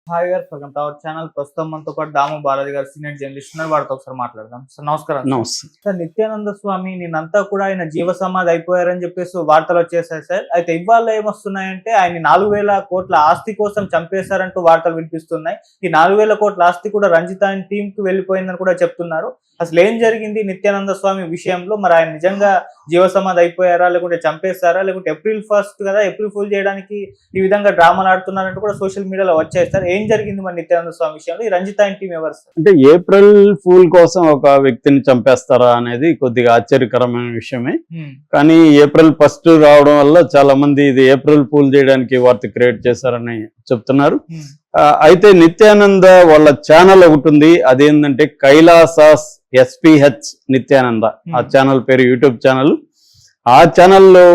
Hi గారు, welcome to our channel. ప్రస్తుతం మనతో పాటు దాము బాలాజీ గారు, సీనియర్ జర్నలిస్ట్ ఉన్నారు. వారితో ఒకసారి మాట్లాడదాం. సార్ నమస్కారం. నమస్తే సార్, నిత్యానంద స్వామి నిన్నంతా కూడా ఆయన జీవ సమాధి అయిపోయారని చెప్పేసి వార్తలు వచ్చేసాయి సార్. అయితే ఇవాళ ఏమొస్తున్నాయంటే ఆయన 4,000 కోట్ల ఆస్తి కోసం చంపేశారంటూ వార్తలు వినిపిస్తున్నాయి. ఈ 4,000 కోట్ల ఆస్తి కూడా రంజిత్ ఆయన టీం కి వెళ్ళిపోయిందని కూడా చెప్తున్నారు. అసలు ఏం జరిగింది నిత్యానంద స్వామి విషయంలో? మరి ఆయన నిజంగా జీవ సమాధి అయిపోయారా, లేకుంటే చంపేశారా, లేకుంటే April 1st కదా, ఏప్రిల్ ఫుల్ చేయడానికి ఈ విధంగా డ్రామాలు ఆడుతున్నారంటూ కూడా సోషల్ మీడియాలో వచ్చాయి సార్. ఏం జరిగింది మరి నిత్యానంద స్వామి విషయంలో? ఈ రంజిత్ ఆయన టీం ఎవరు సార్? అంటే ఏప్రిల్ ఫూల్ కోసం ఒక వ్యక్తిని చంపేస్తారా అనేది కొద్దిగా ఆశ్చర్యకరమైన విషయమే. కానీ ఏప్రిల్ 1st రావడం వల్ల చాలా మంది ఇది ఏప్రిల్ ఫూల్ చేయడానికి వార్త క్రియేట్ చేశారని చెప్తున్నారు. అయితే నిత్యానంద వాళ్ళ ఛానల్ ఒకటి ఉంది, అదేంటంటే కైలాసాస్ SPH నిత్యానంద. ఆ ఛానల్ పేరు, యూట్యూబ్ ఛానల్. ఆ ఛానల్లో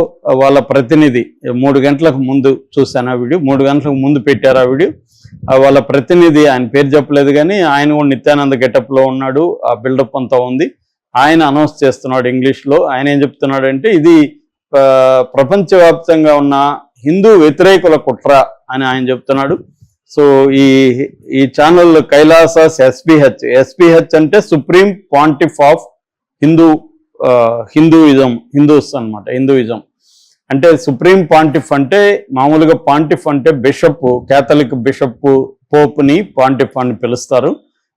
వాళ్ళ ప్రతినిధి 3 గంటలకు ముందు చూశాను ఆ వీడియో. 3 గంటలకు ముందు పెట్టారు ఆ వీడియో. వాళ్ళ ప్రతినిధి, ఆయన పేరు చెప్పలేదు కానీ ఆయన కూడా నిత్యానంద గెటప్ లో ఉన్నాడు. ఆ బిల్డప్ అంతా ఉంది. ఆయన అనౌన్స్ చేస్తున్నాడు ఇంగ్లీష్లో. ఆయన ఏం చెప్తున్నాడు అంటే ఇది ప్రపంచవ్యాప్తంగా ఉన్న హిందూ వ్యతిరేకుల కుట్ర అని ఆయన చెప్తున్నాడు. సో ఈ ఛానల్ కైలాసాస్ SPH అంటే సుప్రీం పాంటిఫ్ ఆఫ్ హిందూస్ అన్నమాట. హిందూయిజం అంటే సుప్రీం పాంటిఫ్ అంటే మామూలుగా పాంటిఫ్ అంటే బిషప్, కేథలిక్ బిషప్, పోప్ని పాంటిఫ్ అని పిలుస్తారు.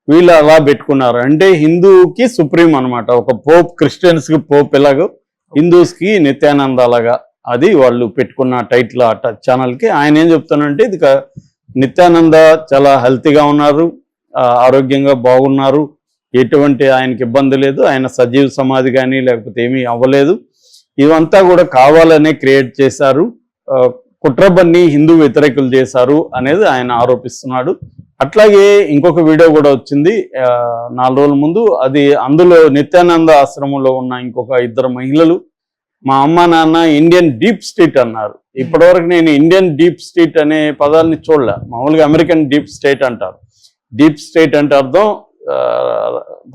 వీళ్ళు అలా పెట్టుకున్నారు. అంటే హిందూకి సుప్రీం అనమాట. ఒక పోప్, క్రిస్టియన్స్కి పోప్ ఎలాగో హిందూస్కి నిత్యానంద అలాగా. అది వాళ్ళు పెట్టుకున్న టైటిల్ ఆ ఛానల్కి. ఆయన ఏం చెప్తానంటే ఇది నిత్యానంద చాలా హెల్తీగా ఉన్నారు, ఆరోగ్యంగా బాగున్నారు, ఎటువంటి ఆయనకి ఇబ్బంది లేదు, ఆయన సజీవ సమాధి కానీ లేకపోతే ఏమీ అవ్వలేదు, ఇవంతా కూడా కావాలనే క్రియేట్ చేశారు, కుట్రబన్ని హిందూ వ్యతిరేకులు చేశారు అనేది ఆయన ఆరోపిస్తున్నాడు. అట్లాగే ఇంకొక వీడియో కూడా వచ్చింది 4 రోజుల ముందు. అందులో నిత్యానంద ఆశ్రమంలో ఉన్న ఇంకొక 2 మహిళలు మా అమ్మ నాన్న ఇండియన్ డీప్ స్టేట్ అన్నారు. ఇప్పటివరకు నేను ఇండియన్ డీప్ స్టేట్ అనే పదాన్ని చూడలే. మామూలుగా అమెరికన్ డీప్ స్టేట్ అంటారు. డీప్ స్టేట్ అంటే అర్థం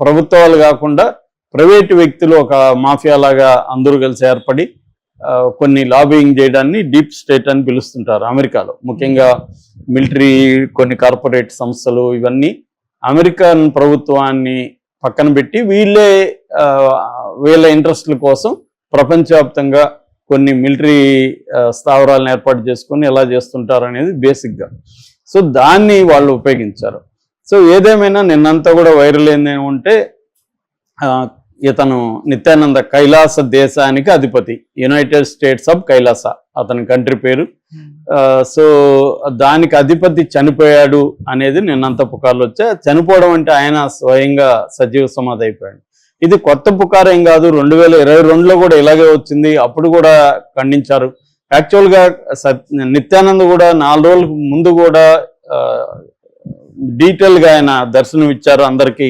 ప్రభుత్వాలు కాకుండా ప్రైవేటు వ్యక్తులు ఒక మాఫియా లాగా అందరూ కలిసి ఏర్పడి కొన్ని లాబింగ్ చేయడాన్ని డీప్ స్టేట్ అని పిలుస్తుంటారు అమెరికాలో. ముఖ్యంగా మిలిటరీ, కొన్ని కార్పొరేట్ సంస్థలు, ఇవన్నీ అమెరికన్ ప్రభుత్వాన్ని పక్కన పెట్టి వీళ్ళ ఇంట్రెస్ట్ల కోసం ప్రపంచవ్యాప్తంగా కొన్ని మిలిటరీ స్థావరాలను ఏర్పాటు చేసుకొని ఎలా చేస్తుంటారు అనేది బేసిక్గా. సో దాన్ని వాళ్ళు ఉపయోగించారు. సో ఏదేమైనా నిన్నంతా కూడా వైరల్ ఏంది ఉంటే ఇతను నిత్యానంద కైలాస దేశానికి అధిపతి, యునైటెడ్ స్టేట్స్ ఆఫ్ కైలాస అతని కంట్రీ పేరు. సో దానికి అధిపతి చనిపోయాడు అనేది నిన్నంత పుకార్లు వచ్చాయి. చనిపోవడం అంటే ఆయన స్వయంగా సజీవ సమాధి అయిపోయాడు. ఇది కొత్త పుకారేం కాదు, 2022లో కూడా ఇలాగే వచ్చింది. అప్పుడు కూడా ఖండించారు. యాక్చువల్గా నిత్యానంద కూడా 4 రోజుల ముందు కూడా డీటెయిల్గా ఆయన దర్శనం ఇచ్చారు, అందరికీ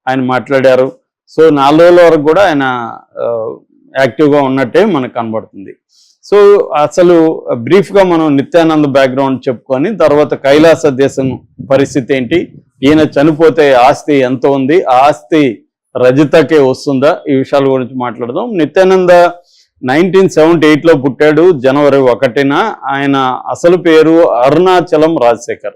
ఆయన మాట్లాడారు. సో 4 రోజుల వరకు కూడా ఆయన యాక్టివ్గా ఉన్నట్టే మనకు కనబడుతుంది. సో అసలు బ్రీఫ్గా మనం నిత్యానంద బ్యాక్గ్రౌండ్ చెప్పుకొని తర్వాత కైలాస దేశం పరిస్థితి ఏంటి, ఈయన చనిపోతే ఆస్తి ఎంత ఉంది, ఆ ఆస్తి రజితకే వస్తుందా, ఈ విషయాల గురించి మాట్లాడదాం. నిత్యానంద 1978లో పుట్టాడు, జనవరి 1న. ఆయన అసలు పేరు అరుణాచలం రాజశేఖర్.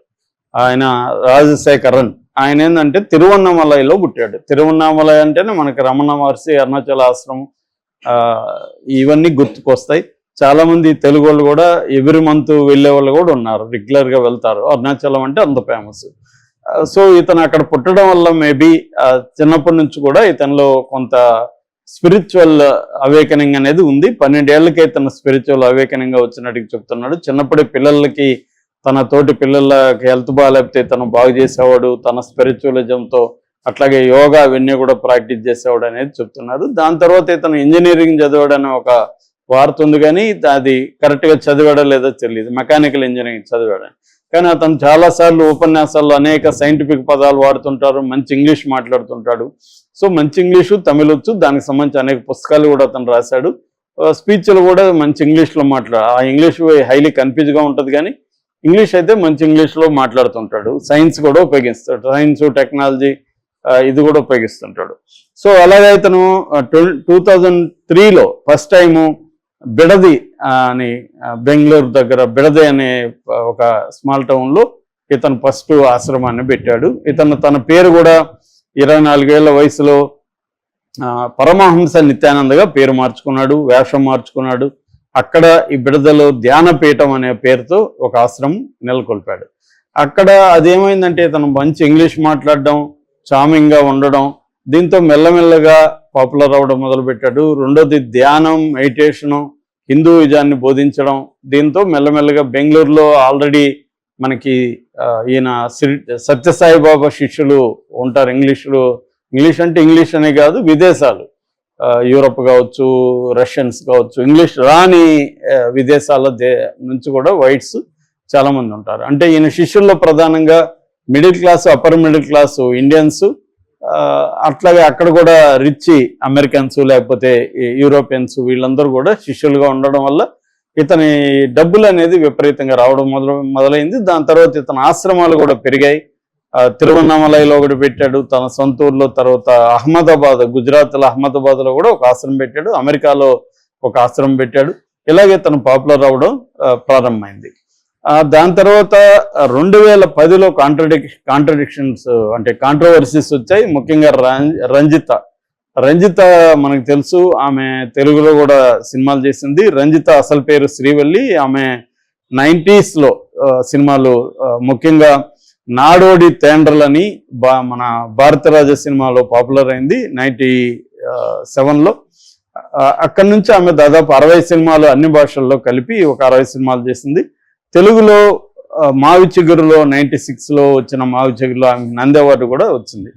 ఆయన రాజశేఖరన్. ఆయన ఏంటంటే తిరువన్నామలైలో పుట్టాడు. తిరువన్నామలై అంటేనే మనకి రమణ మహర్షి, అరుణాచల ఆశ్రమం, ఇవన్నీ గుర్తుకొస్తాయి. చాలా మంది తెలుగు వాళ్ళు కూడా ఎవ్రీ మంత్ వెళ్ళే వాళ్ళు కూడా ఉన్నారు, రెగ్యులర్గా వెళ్తారు. అరుణాచలం అంటే అంత ఫేమస్. సో ఇతను అక్కడ పుట్టడం వల్ల మేబీ చిన్నప్పటి నుంచి కూడా ఇతనిలో కొంత స్పిరిచువల్ అవేకనింగ్ అనేది ఉంది. 12 ఏళ్ళకే ఇతను స్పిరిచువల్ అవేకనింగ్ వచ్చినట్టు చెప్తున్నాడు. చిన్నప్పుడే పిల్లలకి, తన తోటి పిల్లలకి హెల్త్ బాగాలేకపోతే తను బాగు చేసేవాడు తన స్పిరిచువలిజంతో. అట్లాగే యోగా అవన్నీ కూడా ప్రాక్టీస్ చేసేవాడు అనేది చెప్తున్నారు. దాని తర్వాత ఇతను ఇంజనీరింగ్ చదివాడని ఒక వార్త ఉంది, కానీ అది కరెక్ట్గా చదివాడో లేదో తెలియదు. మెకానికల్ ఇంజనీరింగ్ చదివాడని. కానీ అతను చాలాసార్లు ఉపన్యాసాల్లో అనేక సైంటిఫిక్ పదాలు వాడుతుంటారు, మంచి ఇంగ్లీష్ మాట్లాడుతుంటాడు. సో మంచి ఇంగ్లీషు, తమిళ్ వచ్చు, దానికి సంబంధించి అనేక పుస్తకాలు కూడా అతను రాశాడు. స్పీచ్లు కూడా మంచి ఇంగ్లీష్లో ఆ ఇంగ్లీష్ హైలీ కన్ఫ్యూజ్గా ఉంటుంది, కానీ ఇంగ్లీష్ అయితే మంచి ఇంగ్లీష్లో మాట్లాడుతుంటాడు. సైన్స్ కూడా ఉపయోగిస్తాడు, సైన్స్, టెక్నాలజీ ఇది కూడా ఉపయోగిస్తుంటాడు. సో అలాగే ఇతను 2003లో ఫస్ట్ టైము బిడది అని బెంగళూరు దగ్గర బిడది అనే ఒక స్మాల్ టౌన్లో ఇతను ఫస్ట్ ఆశ్రమాన్ని పెట్టాడు. ఇతను తన పేరు కూడా 24 ఏళ్ల వయసులో పరమహంస నిత్యానందగా పేరు మార్చుకున్నాడు, వేషం మార్చుకున్నాడు. అక్కడ ఈ బిడదలో ధ్యానపీఠం అనే పేరుతో ఒక ఆశ్రమం నెలకొల్పాడు. అక్కడ అదేమైందంటే ఇతను మంచి ఇంగ్లీష్ మాట్లాడడం, చామింగ్గా ఉండడం, దీంతో మెల్లమెల్లగా పాపులర్ అవ్వడం మొదలుపెట్టాడు. రెండోది ధ్యానం, మెడిటేషను, హిందూయిజాన్ని బోధించడం. దీంతో మెల్లమెల్లగా బెంగళూరులో ఆల్రెడీ మనకి ఈయన సత్యసాయిబాబా శిష్యులు ఉంటారు. ఇంగ్లీష్ అంటే ఇంగ్లీష్ అనే కాదు, విదేశాలు యూరప్ కావచ్చు, రష్యన్స్ కావచ్చు, ఇంగ్లీష్ రాని విదేశాల నుంచి కూడా వైట్స్ చాలా మంది ఉంటారు. అంటే ఈయన శిష్యుల్లో ప్రధానంగా middle class, upper middle class Indians, అట్లాగే అక్కడ కూడా రిచ్ అమెరికన్స్ లేకపోతే యూరోపియన్స్ వీళ్ళందరూ కూడా శిష్యులుగా ఉండడం వల్ల ఇతని డబ్బులు అనేది విపరీతంగా రావడం మొదలైంది. దాని తర్వాత ఇతని ఆశ్రమాలు కూడా పెరిగాయి. తిరువన్నామలైలో ఒకటి పెట్టాడు తన సొంత ఊర్లో. తర్వాత అహ్మదాబాద్, గుజరాత్లో అహ్మదాబాద్లో కూడా ఒక ఆశ్రమం పెట్టాడు. అమెరికాలో ఒక ఆశ్రమం పెట్టాడు. ఇలాగే తను పాపులర్ అవ్వడం ప్రారంభమైంది. దాని తర్వాత 2010లో కాంట్రడిక్షన్స్ అంటే కాంట్రవర్సీస్ వచ్చాయి. ముఖ్యంగా రంజిత మనకు తెలుసు, ఆమె తెలుగులో కూడా సినిమాలు చేసింది. రంజిత అసలు పేరు శ్రీవల్లి. ఆమె 90sలో సినిమాలు, ముఖ్యంగా నాడోడి తేండ్రలని మన భారతరాజ సినిమాలో పాపులర్ అయింది 97లో. అక్కడి నుంచి ఆమె దాదాపు 60 సినిమాలు అన్ని భాషల్లో కలిపి ఒక 60 సినిమాలు చేసింది. తెలుగులో మావి చిగురులో 96లో వచ్చిన మావి చిగురులో ఆమె నంది అవార్డు కూడా వచ్చింది.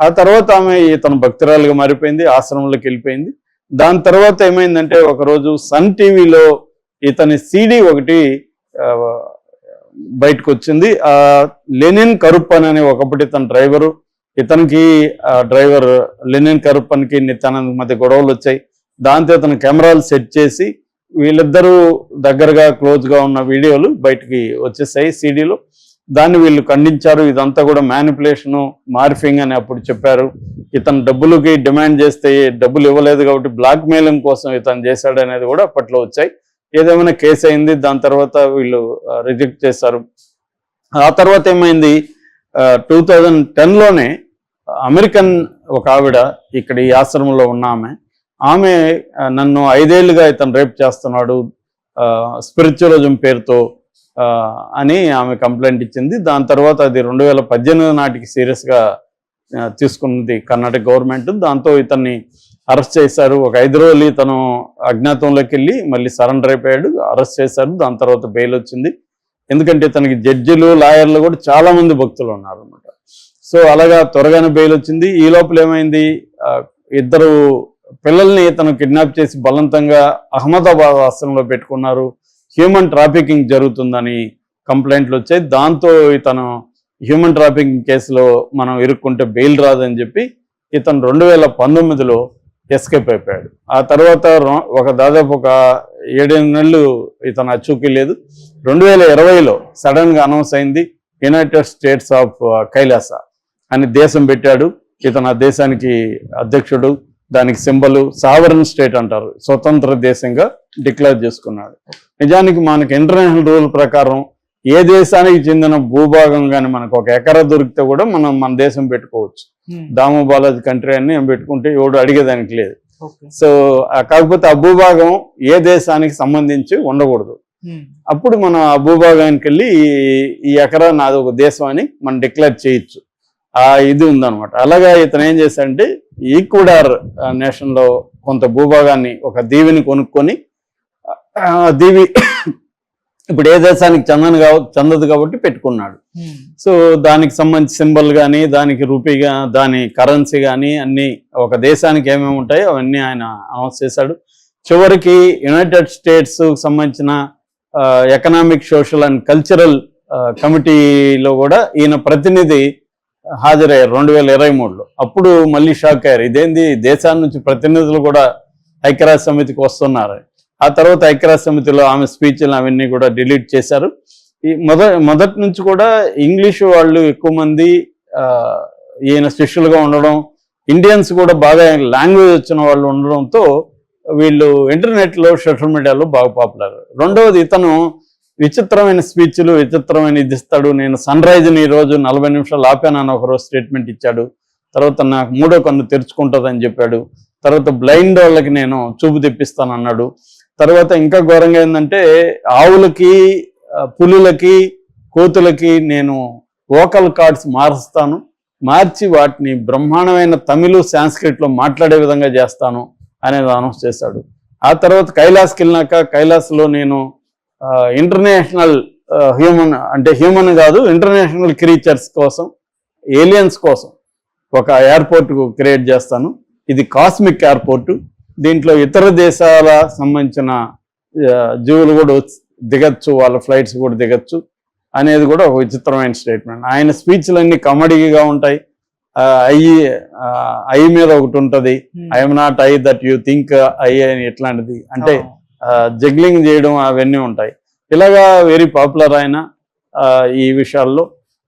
ఆ తర్వాత ఆమె తన భక్తురాలుగా మారిపోయింది, ఆశ్రమంలోకి వెళ్ళిపోయింది. దాని తర్వాత ఏమైందంటే ఒకరోజు సన్ టీవీలో ఇతని సీడీ ఒకటి బయటకు వచ్చింది. లెనిన్ కరుప్పన్ అనే ఒకప్పుడు ఇతని డ్రైవరు, ఇతనికి డ్రైవర్ లెనిన్ కరుప్పన్కి నిత్యానంద్ మధ్య గొడవలు వచ్చాయి. దాంతో ఇతను కెమెరాలు సెట్ చేసి వీళ్ళిద్దరూ దగ్గరగా క్లోజ్గా ఉన్న వీడియోలు బయటికి వచ్చేసాయి సీడీలో. దాన్ని వీళ్ళు ఖండించారు. ఇదంతా కూడా మ్యానిపులేషను, మార్ఫింగ్ అని అప్పుడు చెప్పారు. ఇతను డబ్బులకి డిమాండ్ చేస్తే డబ్బులు ఇవ్వలేదు కాబట్టి బ్లాక్ మెయిలింగ్ కోసం ఇతను చేశాడు అనేది కూడా అప్పట్లో వచ్చాయి. ఏదేమైనా కేసు అయింది. దాని తర్వాత వీళ్ళు రిజెక్ట్ చేశారు. ఆ తర్వాత ఏమైంది, 2010లోనే అమెరికన్ ఒక ఆవిడ ఇక్కడ ఈ ఆశ్రమంలో ఉన్న ఆమె నన్ను 5 ఏళ్లుగా ఇతను రేప్ చేస్తున్నాడు స్పిరిచువలిజం పేరుతో అని ఆమె కంప్లైంట్ ఇచ్చింది. దాని తర్వాత అది 2018 నాటికి సీరియస్గా తీసుకున్నది కర్ణాటక గవర్నమెంట్. దాంతో ఇతన్ని అరెస్ట్ చేశారు. ఒక 5 రోజులు ఇతను అజ్ఞాతంలోకి వెళ్ళి మళ్ళీ సరెండర్ అయిపోయాడు. అరెస్ట్ చేశారు. దాని తర్వాత బెయిల్ వచ్చింది. ఎందుకంటే ఇతనికి జడ్జిలు, లాయర్లు కూడా చాలా మంది భక్తులు ఉన్నారు అనమాట. సో అలాగా త్వరగానే బెయిల్ వచ్చింది. ఈ లోపల ఏమైంది, 2 పిల్లల్ని ఇతను కిడ్నాప్ చేసి బలవంతంగా అహ్మదాబాద్ ఆశ్రమంలో పెట్టుకున్నారు. హ్యూమన్ ట్రాఫికింగ్ జరుగుతుందని కంప్లైంట్లు వచ్చాయి. దాంతో ఇతను హ్యూమన్ ట్రాఫికింగ్ కేసులో మనం ఇరుక్కుంటే బెయిల్ రాదని చెప్పి ఇతను 2019లో ఎస్కేప్ అయిపోయాడు. ఆ తర్వాత దాదాపు ఒక 7-8 నెలలు ఇతను అచ్చుకి లేదు. 2020లో సడన్గా అనౌన్స్ అయింది, యునైటెడ్ స్టేట్స్ ఆఫ్ కైలాస అని దేశం పెట్టాడు. ఇతను ఆ దేశానికి అధ్యక్షుడు. దానికి సింబల్ సావరన్ స్టేట్ అంటారు, స్వతంత్ర దేశంగా డిక్లేర్ చేసుకున్నాడు. నిజానికి మనకి ఇంటర్నేషనల్ రూల్ ప్రకారం ఏ దేశానికి చెందిన భూభాగం కానీ మనకు 1 ఎకరా దొరికితే కూడా మనం మన దేశం పెట్టుకోవచ్చు. దాము బాలాజీ కంట్రీ అని పెట్టుకుంటే ఎవడు అడిగేదానికి లేదు. సో కాకపోతే ఆ భూభాగం ఏ దేశానికి సంబంధించి ఉండకూడదు. అప్పుడు మనం ఆ భూభాగానికి వెళ్ళి ఈ ఎకరా నాది ఒక దేశం అని మనం డిక్లేర్ చేయొచ్చు. ఇది ఉందన్నమాట. అలాగా ఇతను ఏం చేశాడంటే ఈక్వెడార్ నేషన్లో కొంత భూభాగాన్ని, ఒక దీవిని కొనుక్కొని, దీవి ఇప్పుడు ఏ దేశానికి చెందదు కాబట్టి పెట్టుకున్నాడు. సో దానికి సంబంధించి సింబల్ కానీ, దానికి రూపీగా, దాని కరెన్సీ కానీ అన్ని ఒక దేశానికి ఏమేమి ఉంటాయో అవన్నీ ఆయన అనౌన్స్ చేశాడు. చివరికి యునైటెడ్ స్టేట్స్ సంబంధించిన ఎకనామిక్, సోషల్ అండ్ కల్చరల్ కమిటీలో కూడా ఈయన ప్రతినిధి హాజరయ్యారు 2023లో. అప్పుడు మళ్ళీ షాక్ అయ్యారు, ఇదేంది దేశాల నుంచి ప్రతినిధులు కూడా ఐక్యరాజ్య సమితికి వస్తున్నారు. ఆ తర్వాత ఐక్యరాజ్య సమితిలో ఆమె స్పీచ్లు అవన్నీ కూడా డిలీట్ చేశారు. ఈ మొదటి నుంచి కూడా ఇంగ్లీషు వాళ్ళు ఎక్కువ మంది ఈయన శిష్యులుగా ఉండడం, ఇండియన్స్ కూడా బాగా లాంగ్వేజ్ వచ్చిన వాళ్ళు ఉండడంతో వీళ్ళు ఇంటర్నెట్లో, సోషల్ మీడియాలో బాగా పాపులర్. రెండవది ఇతను విచిత్రమైన స్పీచ్లు, విచిత్రమైన ఇది ఇస్తాడు. నేను సన్ రైజ్ని ఈరోజు 40 నిమిషాలు ఆపానని ఒకరోజు స్టేట్మెంట్ ఇచ్చాడు. తర్వాత నాకు 3వ కన్ను తెరుచుకుంటుందని చెప్పాడు. తర్వాత బ్లైండ్ వాళ్ళకి నేను చూపు తెప్పిస్తాను అన్నాడు. తర్వాత ఇంకా ఘోరంగా ఏంటంటే ఆవులకి, పులులకి, కోతులకి నేను వోకల్ కార్డ్స్ మారుస్తాను, మార్చి వాటిని బ్రహ్మాండమైన తమిళ, సాంస్క్రిట్లో మాట్లాడే విధంగా చేస్తాను అనేది అనౌన్స్ చేశాడు. ఆ తర్వాత కైలాస్కి వెళ్ళినాక కైలాస్లో నేను ఇంటర్నేషనల్ హ్యూమన్ కాదు, ఇంటర్నేషనల్ క్రీచర్స్ కోసం, ఏలియన్స్ కోసం ఒక ఎయిర్పోర్ట్ క్రియేట్ చేస్తాను. ఇది కాస్మిక్ ఎయిర్పోర్ట్. దీంట్లో ఇతర దేశాల సంబంధించిన జీవులు కూడా దిగచ్చు, వాళ్ళ ఫ్లైట్స్ కూడా దిగచ్చు అనేది కూడా ఒక విచిత్రమైన స్టేట్మెంట్. ఆయన స్పీచ్లన్నీ కమెడీగా ఉంటాయి. ఐ మీద ఒకటి ఉంటుంది, I'm not I that you think I అని, ఇట్లాంటిది అంటే జగ్లింగ్ చేయడం అవన్నీ ఉంటాయి. ఇలాగా వెరీ పాపులర్ ఆయన ఈ విషయాల్లో.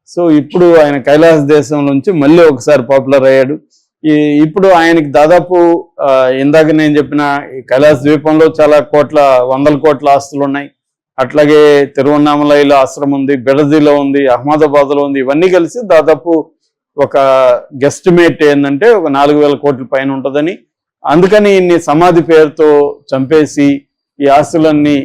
సో ఇప్పుడు ఆయన కైలాస దేశం నుంచి మళ్ళీ ఒకసారి పాపులర్ అయ్యాడు. ఇప్పుడు ఆయనకి దాదాపు ఇందాక నేను చెప్పిన కైలాస ద్వీపంలో చాలా వందల కోట్ల ఆస్తులు ఉన్నాయి. అట్లాగే తిరువన్నామలైలో ఆశ్రమం ఉంది, బిడదీలో ఉంది, అహ్మదాబాద్లో ఉంది. ఇవన్నీ కలిసి దాదాపు ఒక గెస్టిమేట్ ఏంటంటే ఒక 4,000 కోట్ల పైన ఉంటుందని. అందుకని ఇన్ని సమాధి పేరుతో చంపేసి ఈ ఆస్తులన్నీ